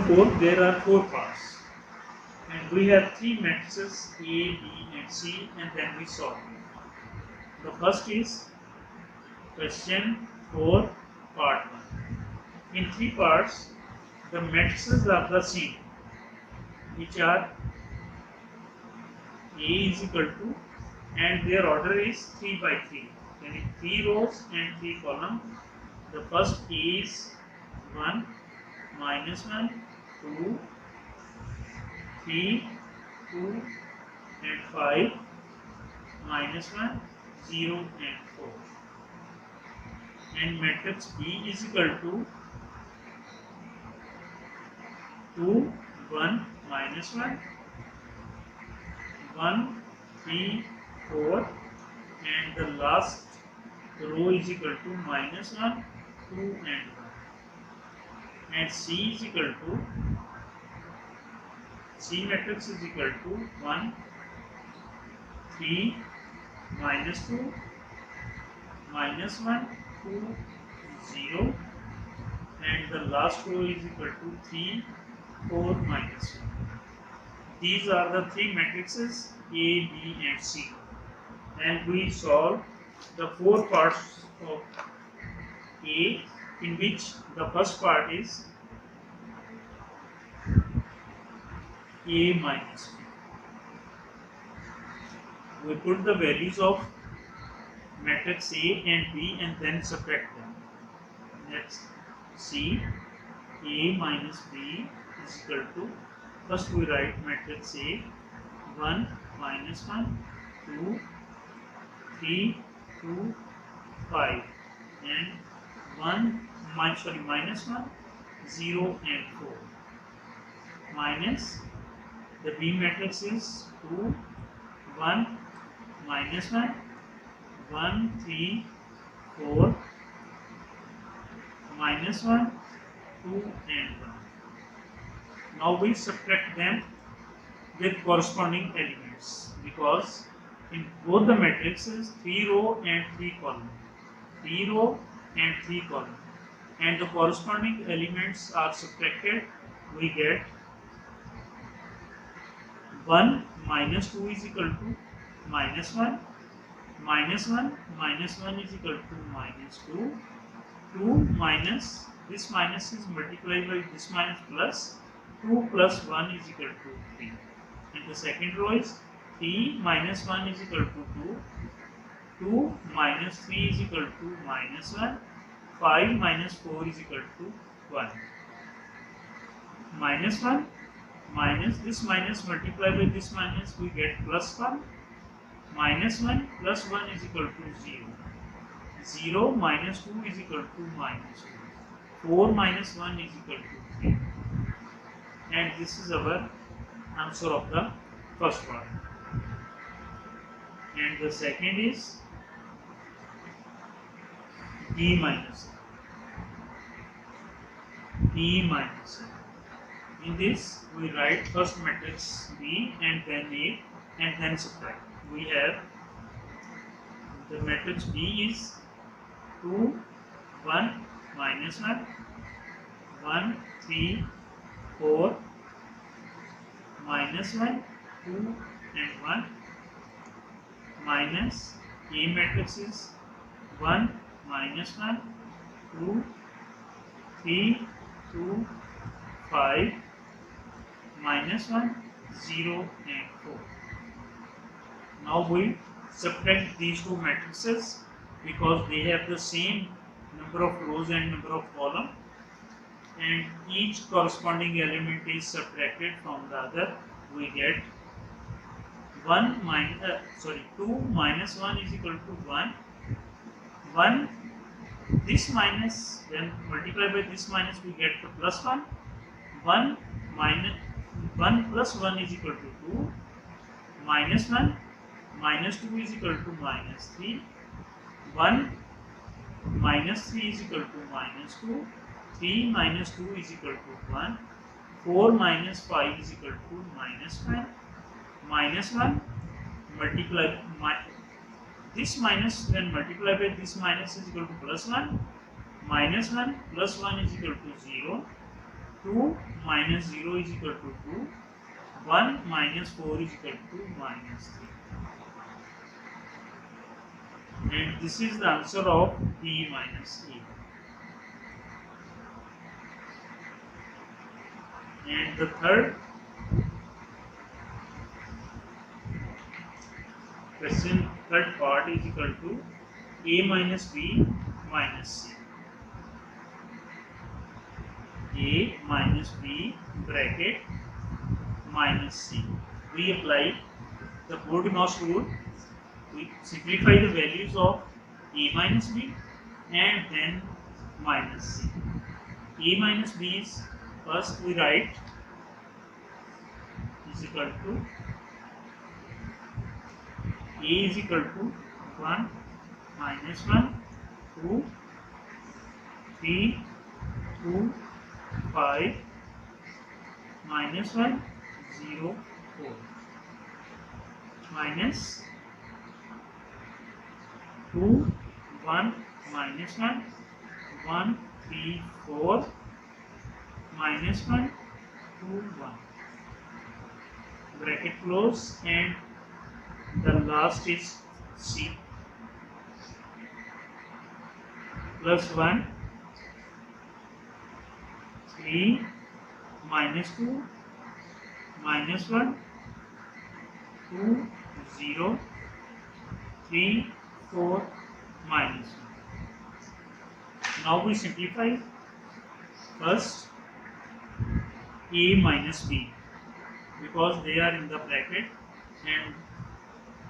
suppose there are 4 parts and we have 3 matrices A, B and C, and then we solve it. The first is question 4 part 1. In 3 parts, the matrices are the same, which are A is equal to, and their order is 3 by 3. Then 3 rows and 3 columns. The first A is 1, minus 1, 2, 3, 2 and 5, minus 1, 0 and 4. And matrix B is equal to 2, 1, minus 1, 1, 3, 4, and the last row is equal to minus 1, 2 and 1. And C is equal to, C matrix is equal to 1, 3, minus 2, minus 1, 2, 0, and the last row is equal to 3, 4, minus 1. These are the 3 matrices A, B and C, and we solve the 4 parts of A, in which the first part is A minus B. We put the values of matrix A and B and then subtract them. Let's see. A minus B is equal to, first we write matrix A, 1, minus 1, 2, 3, 2, 5, and minus 1, 0 and 4. Minus, the B matrix is 2, 1, minus 1, 1, 3, 4, minus 1, 2 and 1. Now we subtract them with corresponding elements, because in both the matrices 3 row and 3 column, 3 row and 3 column, and the corresponding elements are subtracted. We get 1 minus 2 is equal to minus 1, minus 1 minus 1 is equal to minus 2, 2 minus, this minus is multiplied by this minus plus, 2 plus 1 is equal to 3. And the second row is 3 minus 1 is equal to 2, 2 minus 3 is equal to minus 1, 5 minus 4 is equal to 1. Minus 1 minus this minus multiplied by this minus, we get plus 1. Minus 1 plus 1 is equal to 0. 0 minus 2 is equal to minus 2. 4 minus 1 is equal to 3. And this is our answer of the first part. And the second is B minus A. B minus A. In this, we write first matrix B and then A and then subtract. We have the matrix B is 2, 1, minus 1, 1, 3, 4, minus 1, 2 and 1, minus A matrix is 1, minus 1, 2, 3, 2, 5, minus 1, 0 and 4. Now we subtract these two matrices because they have the same number of rows and number of columns, and each corresponding element is subtracted from the other. We get 2 minus 1 is equal to 1. 1, this minus, then multiply by this minus, we get the plus 1. 1 plus 1 is equal to 2. Minus 1 minus 2 is equal to minus 3. 1 minus 3 is equal to minus 2. 3 minus 2 is equal to 1. 4 minus 5 is equal to minus 1. Minus 1 multiply this minus, when multiplied by this minus is equal to plus 1. Minus 1 plus 1 is equal to 0. 2 minus 0 is equal to 2. 1 minus 4 is equal to minus 3. And this is the answer of B minus A. And the third part is equal to A minus B minus C. A minus B bracket minus C. We apply the Bode-Moss rule. We simplify the values of A minus B and then minus C. A minus B is, first we write, is equal to A is equal to 1 minus 1 2 3 2 5 minus 1 0 4 minus 2 1 minus 1 1 3 4 minus 1 2 1 bracket close, and the last is C plus 1 3 minus 2 minus 1 2 0 3 4 minus 1. Now we simplify. First A minus B, because they are in the bracket, and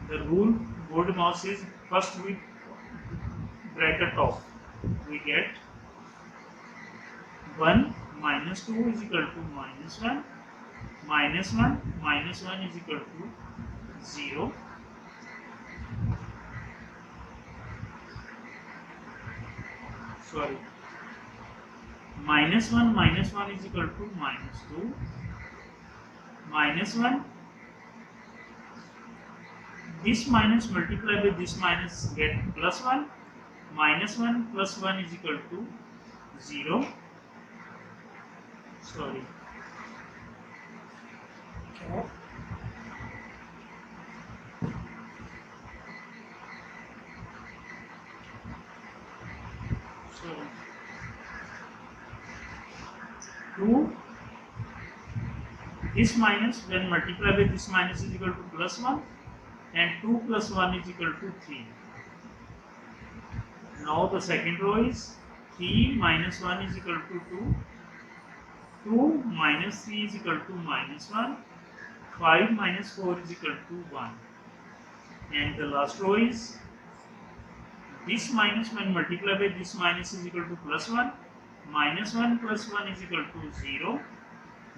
the rule Bode-Moss is first we bracket off. We get 1 minus 2 is equal to minus 1 minus 1 minus 1 is equal to 0. Sorry, minus 1 is equal to minus 2 minus 1. This minus multiplied by this minus get plus 1. Minus 1 plus 1 is equal to 0. Sorry. Okay. So 2, this minus when multiplied by this minus is equal to plus 1, and 2 plus 1 is equal to 3. Now the second row is 3 minus 1 is equal to 2, 2 minus 3 is equal to minus 1, 5 minus 4 is equal to 1. And the last row is this minus when multiplied by this minus is equal to plus 1, minus 1 plus 1 is equal to 0,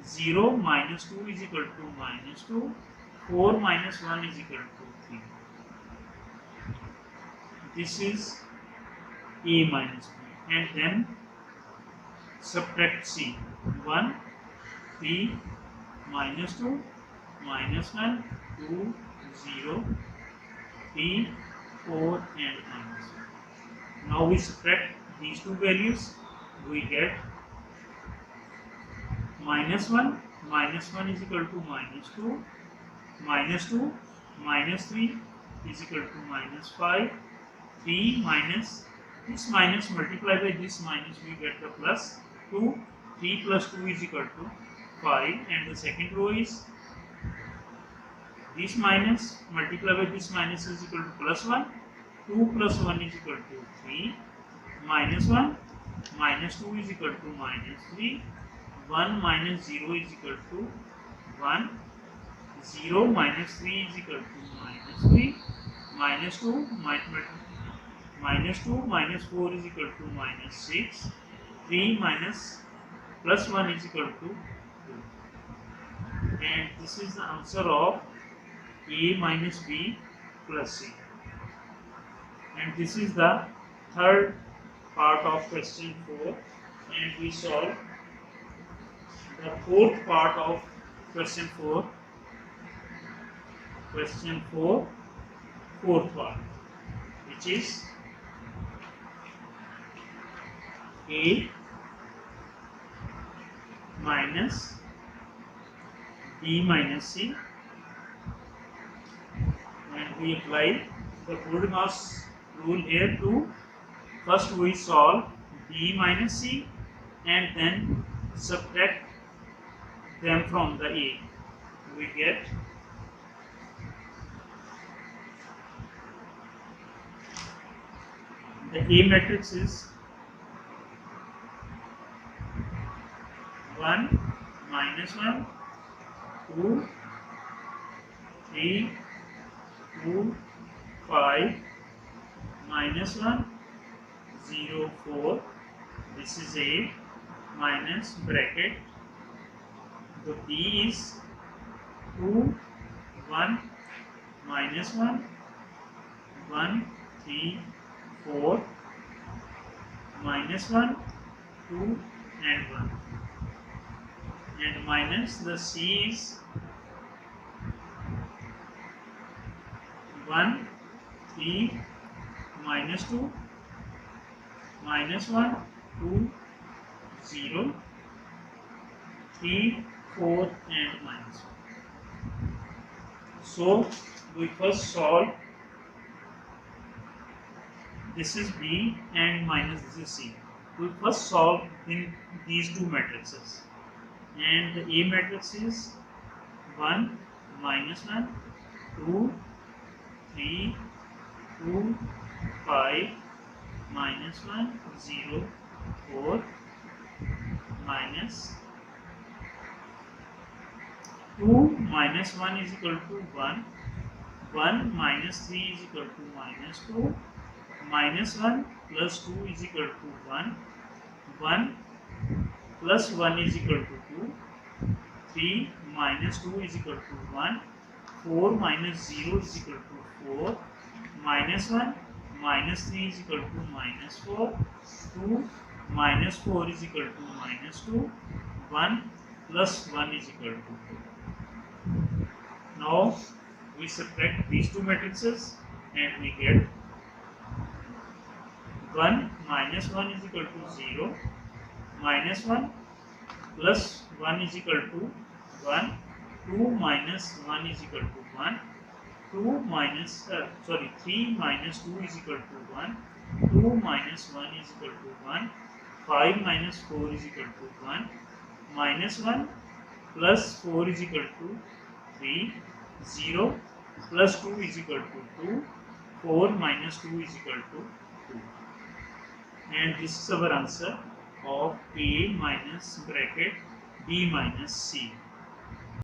0 minus 2 is equal to minus 2, 4 minus 1 is equal to 3. This is A minus B, and then subtract C. 1, 3, minus 2, minus 1, 2, 0, 3, 4 and minus 1. Now we subtract these two values. We get minus 1 is equal to minus 2, minus 2, minus 3 is equal to minus 5, 3 minus this minus multiplied by this minus we get the plus 2, 3 plus 2 is equal to 5, and the second row is this minus multiplied by this minus is equal to plus 1, 2 plus 1 is equal to 3, minus 1, minus 2 is equal to minus 3, 1 minus 0 is equal to 1, 0 minus 3 is equal to minus 3, minus 2 minus 2 minus 4 is equal to minus 6, 3 minus plus 1 is equal to 2. And this is the answer of A minus B plus C. And this is the third part of question 4, and we solve the fourth part of question 4. Question 4, fourth part, which is A minus B minus C, and we apply the Coordinates rule here too. First we solve B minus C and then subtract them from the A. We get the A matrix is 1 minus 1 2 3 2 5 minus 1 0 4. This is A minus bracket. The B is 2 1 minus 1 1 3 4 minus 1 2 and 1, and minus the C is 1 3 minus 2 minus 1 2 0 3 4 and minus 1. So we first solve. This is B and minus this is C. We first solve in these two matrices, and the A matrix is 1 minus 1 2 3 2 5 minus 1 0 4 minus 2 minus 1 is equal to 1 1 minus 3 is equal to minus 2 minus 1 plus 2 is equal to 1 1 plus 1 is equal to 2 3 minus 2 is equal to 1 4 minus 0 is equal to 4 minus 1 minus 3 is equal to minus 4 2 minus 4 is equal to minus 2 1 plus 1 is equal to 2. Now we subtract these two matrices and we get 1 minus 1 is equal to 0 minus 1 plus 1 is equal to 1 2 minus 1 is equal to 1 2 minus 3 minus 2 is equal to 1 2 minus 1 is equal to 1 5 minus 4 is equal to 1 minus 1 plus 4 is equal to 3 0 plus 2 is equal to 2 4 minus 2 is equal to 2, and this is our answer of A minus bracket B minus C.